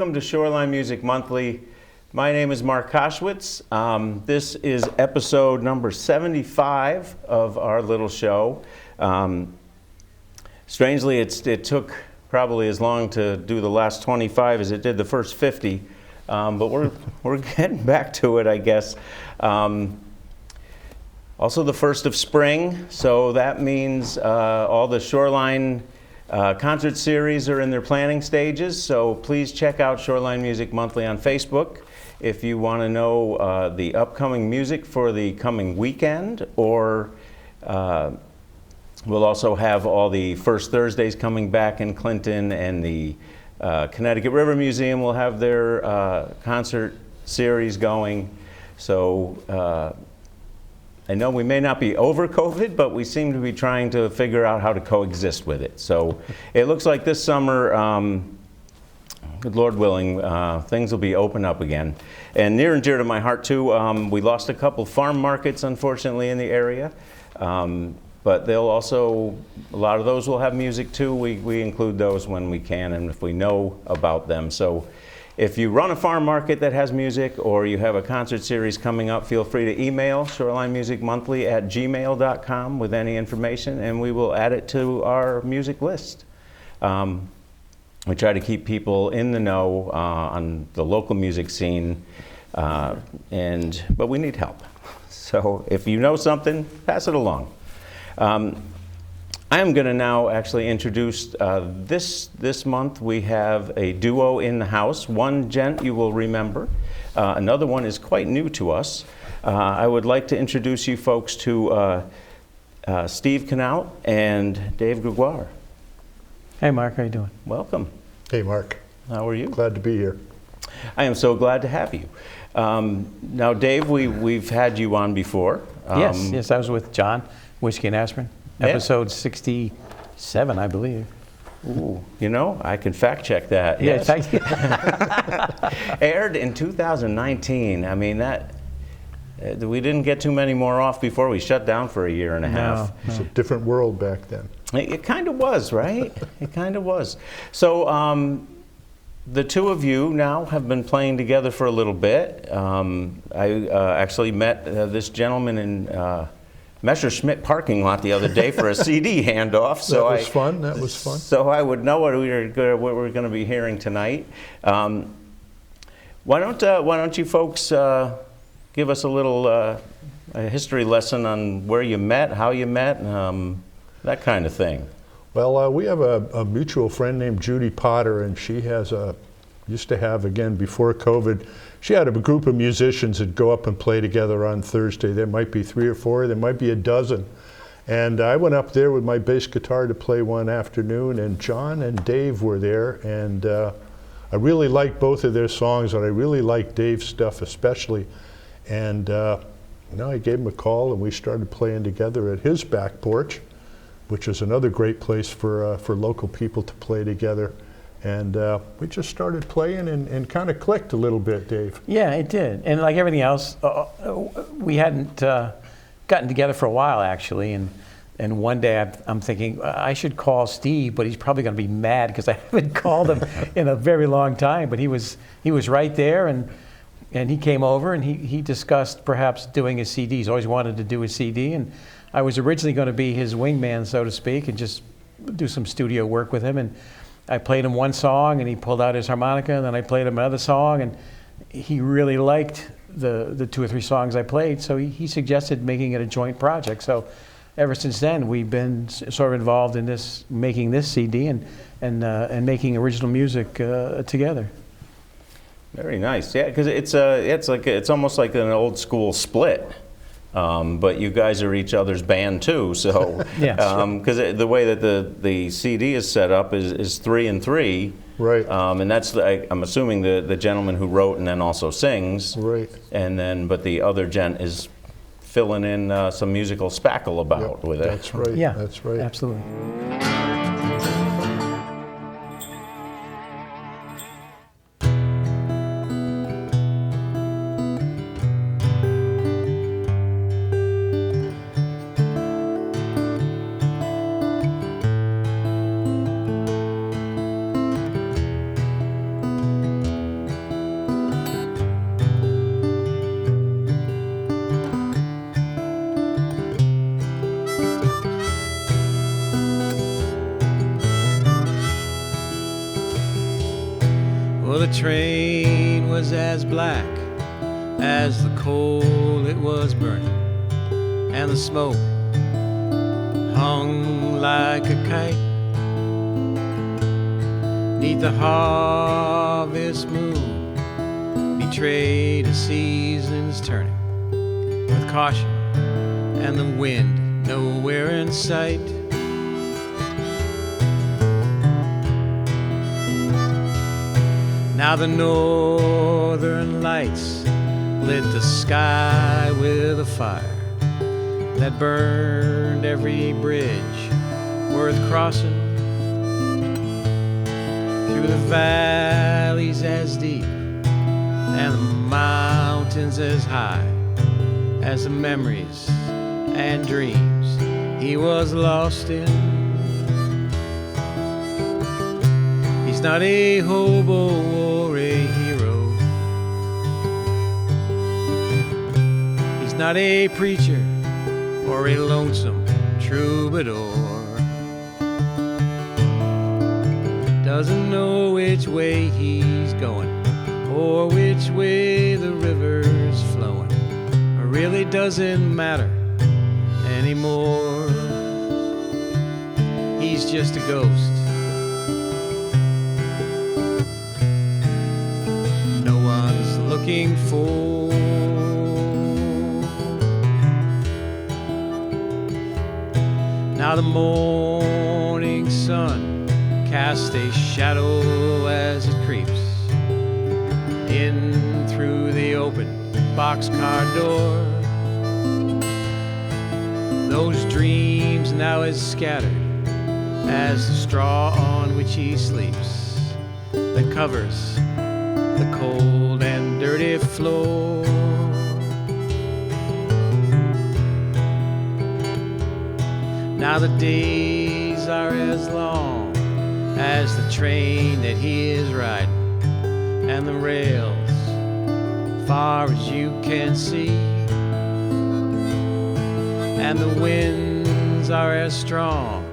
welcome to Shoreline Music Monthly. My name is Mark Koschwitz. This is episode number 75 of our little show. Strangely, it took probably as long to do the last 25 as it did the first 50, but we're getting back to it, I guess. Also the first of spring, so that means all the Shoreline concert series are in their planning stages, so please check out Shoreline Music Monthly on Facebook if you want to know the upcoming music for the coming weekend, or we'll also have all the First Thursdays coming back in Clinton, and the Connecticut River Museum will have their concert series going. So I know we may not be over COVID, but we seem to be trying to figure out how to coexist with it. So it looks like this summer, good Lord willing, things will be open up again. And near and dear to my heart too, we lost a couple farm markets, unfortunately, in the area. But they'll also, a lot of those will have music too. We include those when we can and if we know about them. So if you run a farm market that has music, or you have a concert series coming up, feel free to email shorelinemusicmonthly@gmail.com with any information, and we will add it to our music list. We try to keep people in the know on the local music scene, but we need help. So if you know something, pass it along. I am going to now actually introduce, this month we have a duo in the house. One gent you will remember. Another one is quite new to us. I would like to introduce you folks to Steve Knauth and Dave Gregoire. Hey Mark, how you doing? Welcome. Hey Mark. How are you? Glad to be here. I am so glad to have you. Now Dave, we've had you on before. Yes, I was with John, Whiskey and Aspirin. Episode 67, I believe. Ooh, you know, I can fact check that. Yeah, yes. Aired in 2019. I mean, that we didn't get too many more off before we shut down for a year and a half. It's a different world back then. It kind of was, right? It kind of was. So the two of you now have been playing together for a little bit. I actually met this gentleman in Messerschmitt parking lot the other day for a CD handoff. So that was fun. That was fun. So I would know what we're going to be hearing tonight. Why don't you folks give us a little a history lesson on where you met, how you met, that kind of thing. Well, we have a mutual friend named Judy Potter, and she used to have, again, before COVID, she had a group of musicians that go up and play together on Thursday. There might be 3 or 4, there might be a dozen. And I went up there with my bass guitar to play one afternoon, and John and Dave were there, and I really liked both of their songs, and I really liked Dave's stuff especially. And I gave him a call, and we started playing together at his back porch, which is another great place for local people to play together. And we just started playing and kind of clicked a little bit, Dave. Yeah, it did. And like everything else, we hadn't gotten together for a while, actually. And one day I'm thinking, I should call Steve, but he's probably going to be mad because I haven't called him in a very long time. But he was right there, and he came over, and he discussed perhaps doing a CD. He's always wanted to do a CD. And I was originally going to be his wingman, so to speak, and just do some studio work with him. And I played him one song, and he pulled out his harmonica, and then I played him another song, and he really liked the 2 or 3 songs I played, so he suggested making it a joint project. So ever since then, we've been sort of involved in making this CD and making original music together. Very nice. Yeah, because it's almost like an old school split. But you guys are each other's band too, so because the way that the CD is set up is 3 and 3, right? And that's I'm assuming the gentleman who wrote and then also sings, right? And then but the other gent is filling in some musical spackle about with it. That's right. Yeah, that's right. Absolutely. train was as black as the coal it was burning, and the smoke hung like a kite 'neath the harvest moon, betrayed as seasons turning with caution and the wind nowhere in sight. Now the northern lights lit the sky with a fire that burned every bridge worth crossing, through the valleys as deep and the mountains as high as the memories and dreams he was lost in. He's not a hobo or a hero. He's not a preacher or a lonesome troubadour. Doesn't know which way he's going or which way the river's flowing. It really doesn't matter anymore. He's just a ghost. No one's looking for. Now the morning sun casts a shadow as it creeps in through the open boxcar door. Those dreams now as scattered as the straw on which he sleeps, that covers the cold and dirty floor. Now the days are as long as the train that he is riding, and the rails far as you can see, and the winds are as strong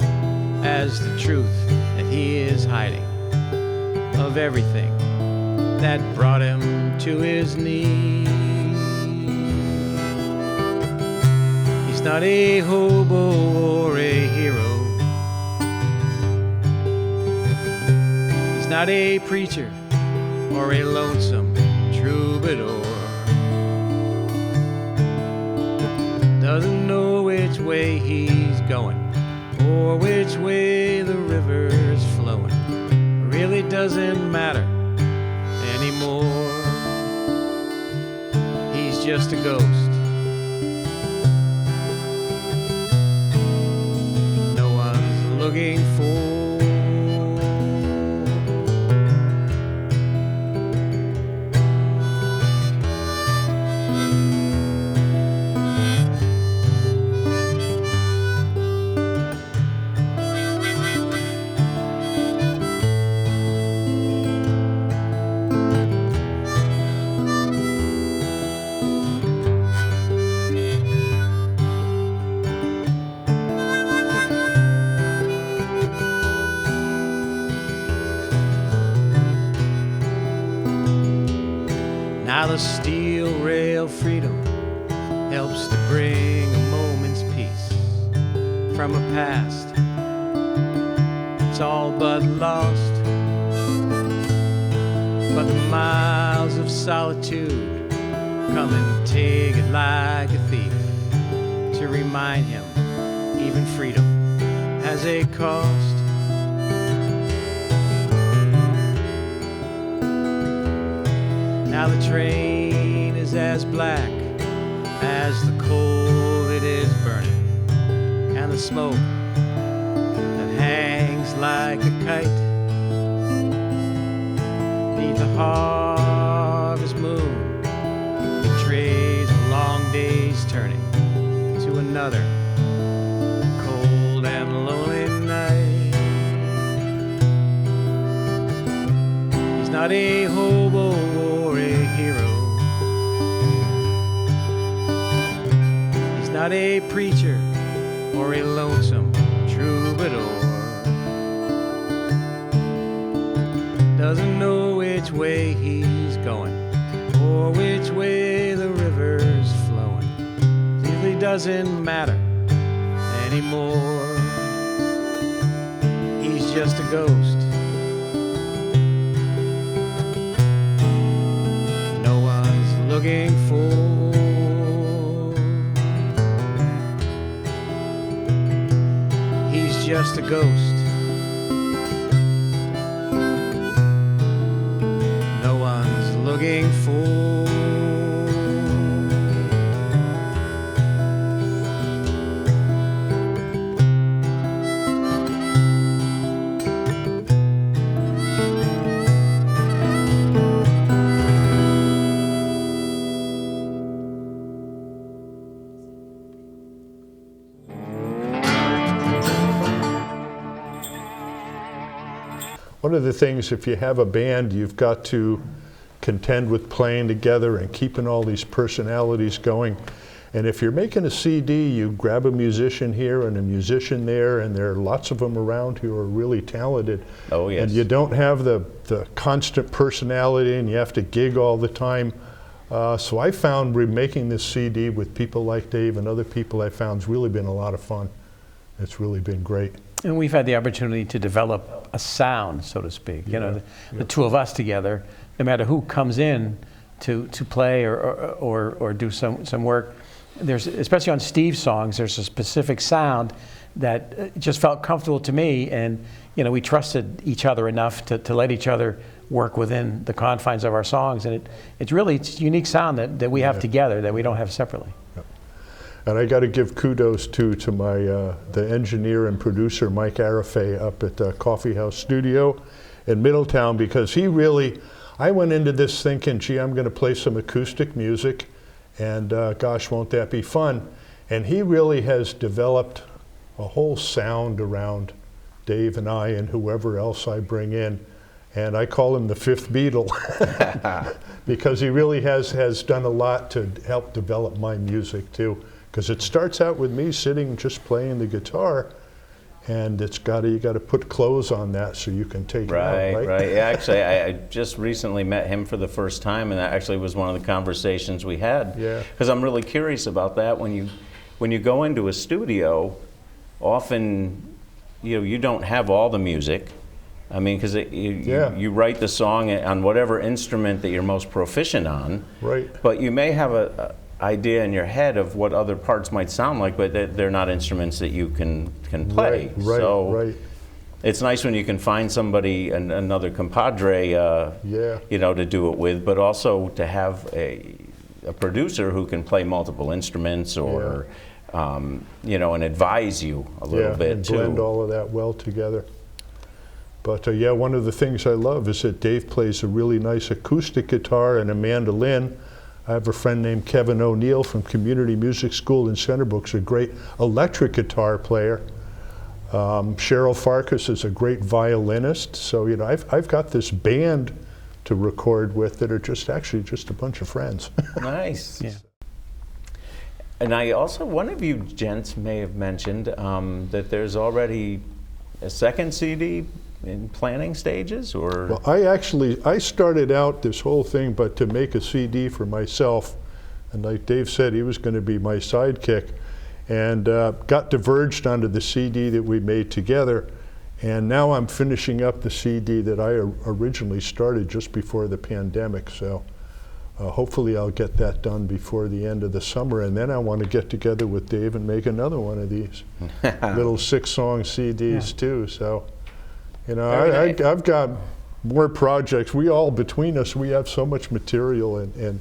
as the truth that he is hiding of everything that brought him to his knees. He's not a hobo or a hero. He's not a preacher or a lonesome troubadour. Doesn't know which way he's going or which way the river's flowing. Really doesn't matter anymore. He's just a ghost. No one's looking for. Now the steel rail freedom helps to bring a moment's peace from a past it's all but lost. But the miles of solitude come and take it like a thief to remind him even freedom has a cost. Now the train is as black as the coal it is burning, and the smoke that hangs like a kite beneath the harvest moon betrays a long day's turning to another cold and lonely night. He's not a hobo or a hero. He's not a preacher or a lonesome troubadour. Doesn't know it which way he's going, or which way the river's flowing. Really doesn't matter anymore. He's just a ghost. No one's looking for. He's just a ghost. No one's looking for. One of the things, if you have a band, you've got to contend with playing together and keeping all these personalities going. And if you're making a CD, you grab a musician here and a musician there, and there are lots of them around who are really talented. Oh, yes. And you don't have the constant personality, and you have to gig all the time. So I found remaking this CD with people like Dave and other people I found has really been a lot of fun. It's really been great. And we've had the opportunity to develop a sound, so to speak. You know, the two of us together, no matter who comes in to play or do some work, there's, especially on Steve's songs, there's a specific sound that just felt comfortable to me, and you know, we trusted each other enough to let each other work within the confines of our songs, and it's really a unique sound that we have together that we don't have separately. And I got to give kudos to my the engineer and producer Mike Arafay up at the Coffee House Studio in Middletown, because he really, I went into this thinking, gee, I'm going to play some acoustic music, and gosh, won't that be fun? And he really has developed a whole sound around Dave and I and whoever else I bring in. And I call him the fifth Beatle because he really has done a lot to help develop my music too. Because it starts out with me sitting just playing the guitar, and you got to put clothes on that so you can take it out, right? Right. Yeah, actually, I just recently met him for the first time, and that actually was one of the conversations we had. Yeah. Because I'm really curious about that. When you go into a studio, often you don't have all the music. I mean, because you write the song on whatever instrument that you're most proficient on. Right. But you may have a idea in your head of what other parts might sound like, but they're not instruments that you can play. Right. It's nice when you can find somebody, another compadre, to do it with, but also to have a producer who can play multiple instruments or, and advise you a little bit too. Blend all of that well together. But one of the things I love is that Dave plays a really nice acoustic guitar and a mandolin. I have a friend named Kevin O'Neill from Community Music School in Centerbrook's a great electric guitar player. Cheryl Farkas is a great violinist. So I've got this band to record with that are just a bunch of friends. Nice. Yeah. And I also, one of you gents may have mentioned that there's already a second CD in planning stages, or? Well, I started out this whole thing but to make a CD for myself, and like Dave said, he was going to be my sidekick, and got diverged onto the CD that we made together, and now I'm finishing up the CD that I originally started just before the pandemic, so hopefully I'll get that done before the end of the summer, and then I want to get together with Dave and make another one of these little 6-song CDs too. So I've got more projects. We all, between us, we have so much material, and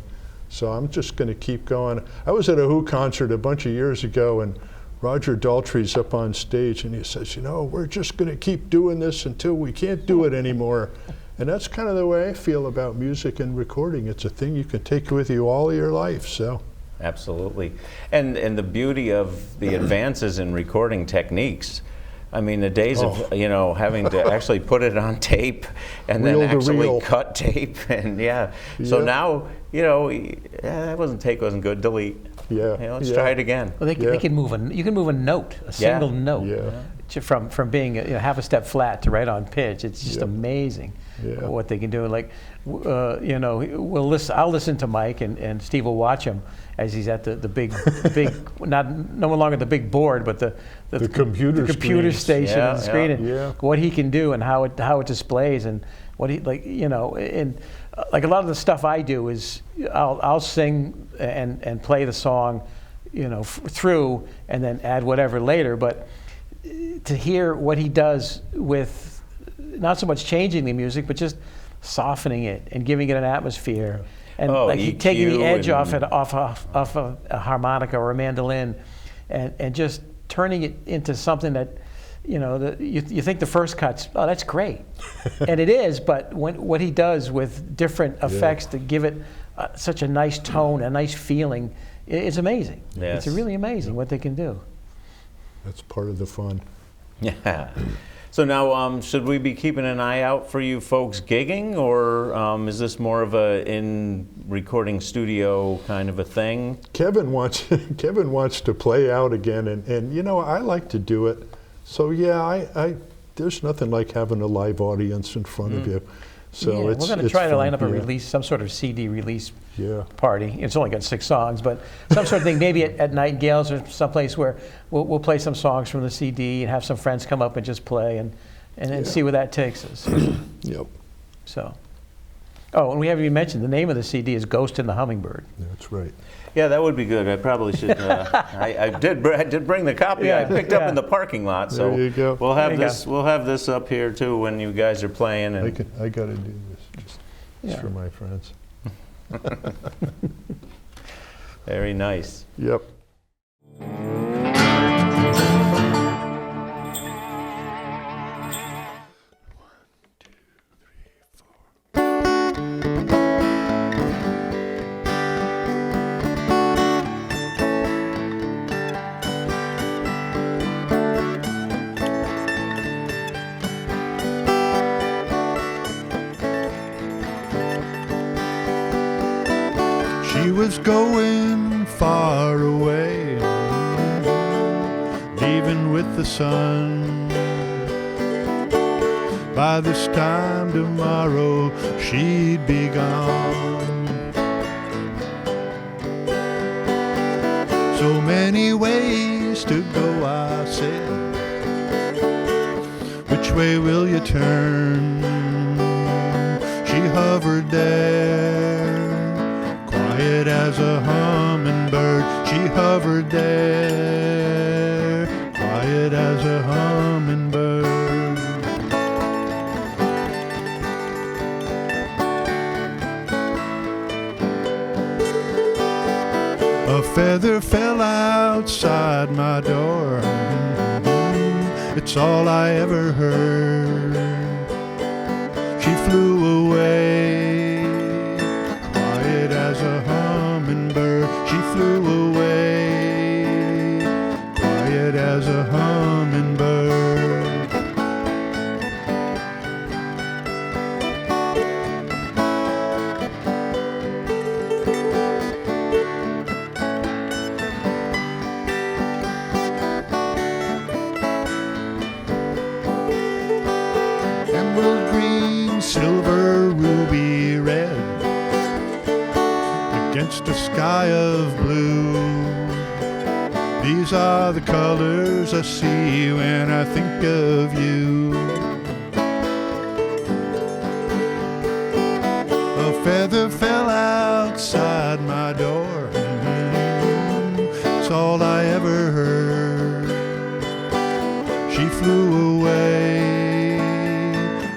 so I'm just going to keep going. I was at a Who concert a bunch of years ago, and Roger Daltrey's up on stage, and he says, we're just going to keep doing this until we can't do it anymore. And that's kind of the way I feel about music and recording. It's a thing you can take with you all your life. So. Absolutely. And the beauty of the advances in recording techniques. I mean, the days of having to actually put it on tape and then actually cut tape, and so now that take wasn't good. Delete. Let's try it again. Well, you can move a note, a single note. from being half a step flat to right on pitch. It's just amazing what they can do. Like, I'll listen to Mike, and Steve will watch him as he's at the big, no longer the big board, but the computer station and the screen, and what he can do and how it displays, and what he and like a lot of the stuff I do is I'll sing and play the song, through, and then add whatever later, but to hear what he does with not so much changing the music, but just softening it and giving it an atmosphere, and taking the edge off a harmonica or a mandolin, and just turning it into something that, you think the first cut's, oh, that's great, and it is, but what he does with different effects to give it such a nice tone, a nice feeling, it's amazing. Yes. It's really amazing what they can do. That's part of the fun. Yeah. So now, should we be keeping an eye out for you folks gigging, or is this more of a in-recording studio kind of a thing? Kevin wants to play out again, and I like to do it. So I there's nothing like having a live audience in front of you. So we're going to try to line up a fun, release, some sort of CD release party. It's only got 6 songs, but some sort of thing, maybe at Nightingale's or someplace where we'll play some songs from the CD and have some friends come up and just play and see where that takes us. Yep. So, and we haven't even mentioned the name of the CD is Ghost in the Hummingbird. That's right. Yeah, that would be good. I probably should. I did bring the copy. I picked up in the parking lot. So there you go. We'll have this. We'll have this up here too when you guys are playing. And I got to do this just for my friends. Very nice. Yep. She was going far away, leaving with the sun. By this time tomorrow she'd be gone. So many ways to go, I said. Which way will you turn? She hovered there, quiet as a hummingbird. She hovered there, quiet as a hummingbird. A feather fell outside my door. It's all I ever heard. She flew away, quiet as a hummingbird. She flew away, quiet as a hummingbird. Emerald green, silver, ruby red, against a sky of blue. These are the colors I see when I think of you. A feather fell outside my door. It's all I ever heard. She flew away,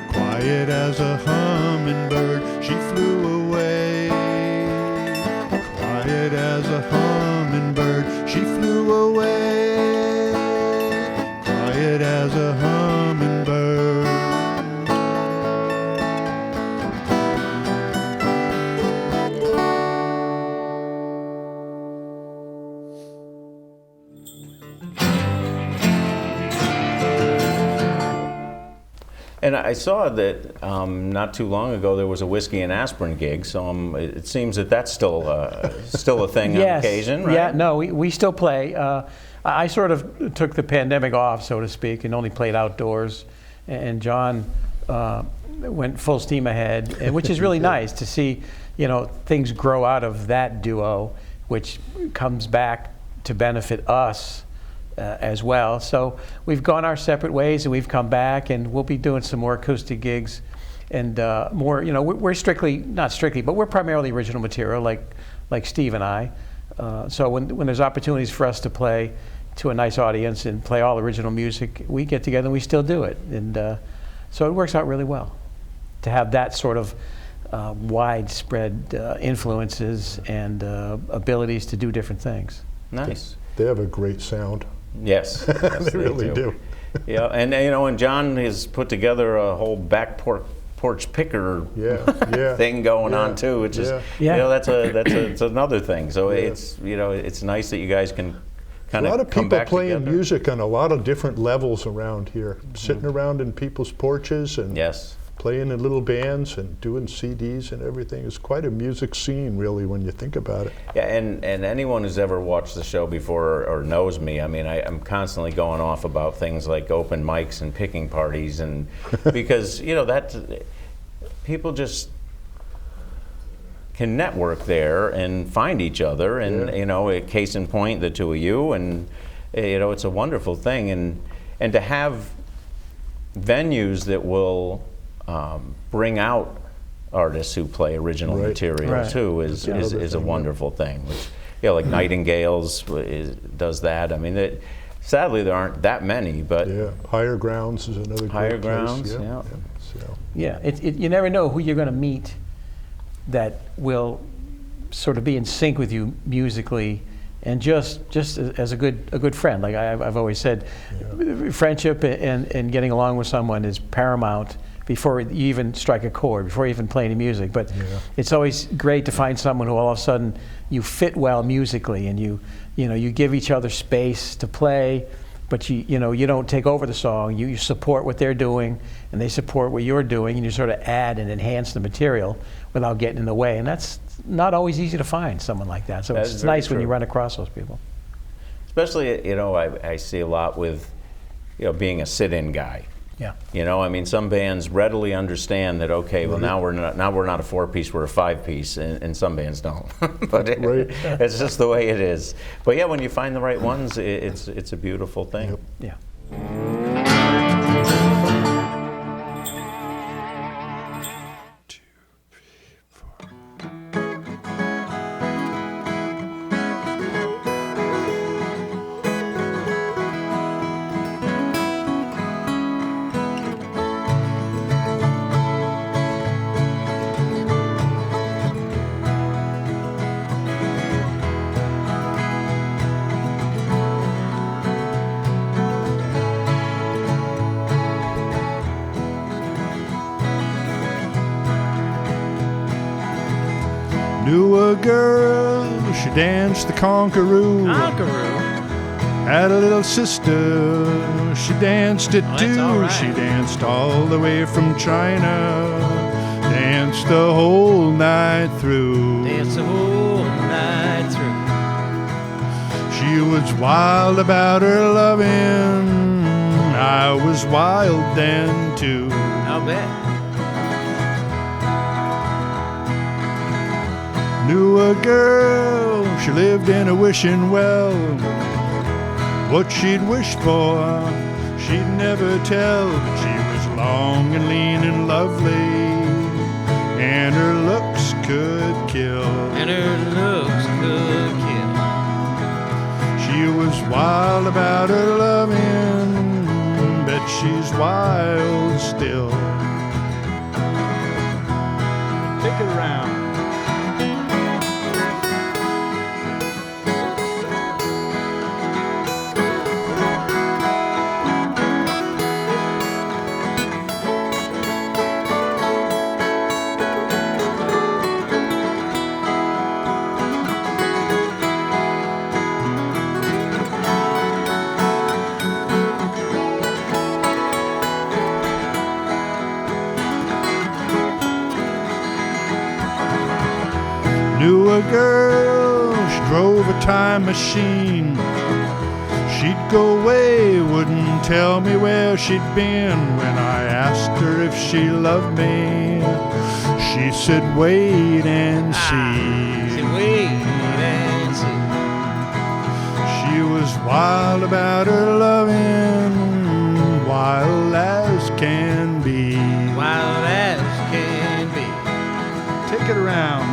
quiet as a hummingbird. She flew away, quiet as a hummingbird. She flew away, quiet as a hummingbird. And I saw that not too long ago there was a whiskey and aspirin gig, so it seems that that's still a thing on occasion, right? Yeah, no, we still play. I sort of took the pandemic off, so to speak, and only played outdoors. And John went full steam ahead, which is really nice to see, things grow out of that duo, which comes back to benefit us as well. So we've gone our separate ways, and we've come back, and we'll be doing some more acoustic gigs, and more. We're not strictly, but we're primarily original material, like Steve and I. So when there's opportunities for us to play to a nice audience and play all original music, we get together and we still do it, and so it works out really well to have that sort of widespread influences and abilities to do different things. Nice. They have a great sound. Yes, yes, They really do. Yeah, and John has put together a whole back porch picker thing going on too, which is that's another thing. So it's nice that you guys can kind of a lot of come people back playing together. music on a lot of different levels around here, sitting around in people's porches and playing in little bands and doing CDs and everything. It's quite a music scene, really, when you think about it. Yeah, and anyone who's ever watched the show before or knows me, I mean, I'm constantly going off about things like open mics and picking parties, and because that people just can network there and find each other, and a case in point, the two of you, and it's a wonderful thing, and to have venues that will bring out artists who play original material too is a wonderful thing. Which, like Nightingales does that. I mean, sadly there aren't that many, but Higher Grounds is another Higher great Grounds, place. You never know who you're going to meet that will sort of be in sync with you musically, and just as a good friend. Like I've always said, friendship and getting along with someone is paramount before you even strike a chord, before you even play any music. But it's always great to find someone who all of a sudden you fit well musically, and you give each other space to play, but you don't take over the song. You support what they're doing, and they support what you're doing, and you sort of add and enhance the material without getting in the way. And that's not always easy to find someone like that. So it's nice when you run across those people. Especially, I see a lot with, being a sit-in guy. Yeah. I mean, some bands readily understand that. Okay, well now we're not a 4-piece, we're a 5-piece, and some bands don't. But it's just the way it is. But yeah, when you find the right ones, it's a beautiful thing. Yeah. Knew a girl, she danced the conqueroo. Had a little sister, she danced it too. She danced all the way from China, danced the whole night through. She was wild about her loving, I was wild then too. I'll bet. Knew a girl, she lived in a wishing well. What she'd wish for, she'd never tell. But she was long and lean and lovely, and her looks could kill. She was wild about her loving, bet she's wild still. Take it around. little girl, she drove a time machine. She'd go away, wouldn't tell me where she'd been. When I asked her if she loved me, she said, wait and see. Wait and see. She was wild about her loving, wild as can be. Wild as can be. Take it around.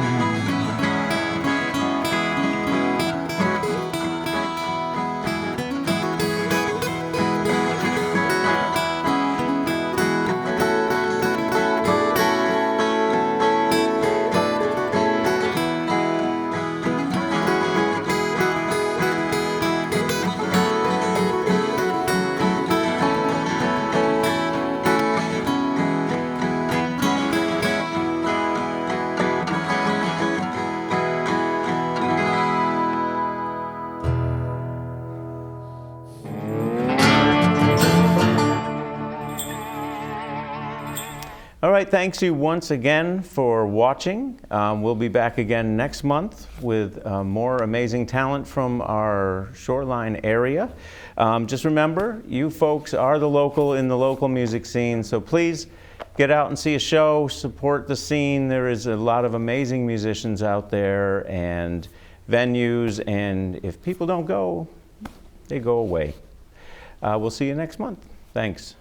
All right, thanks you once again for watching. We'll be back again next month with more amazing talent from our Shoreline area. Just remember, you folks are the local in the local music scene, so please get out and see a show, support the scene. There is a lot of amazing musicians out there and venues, and if people don't go, they go away. We'll see you next month. Thanks.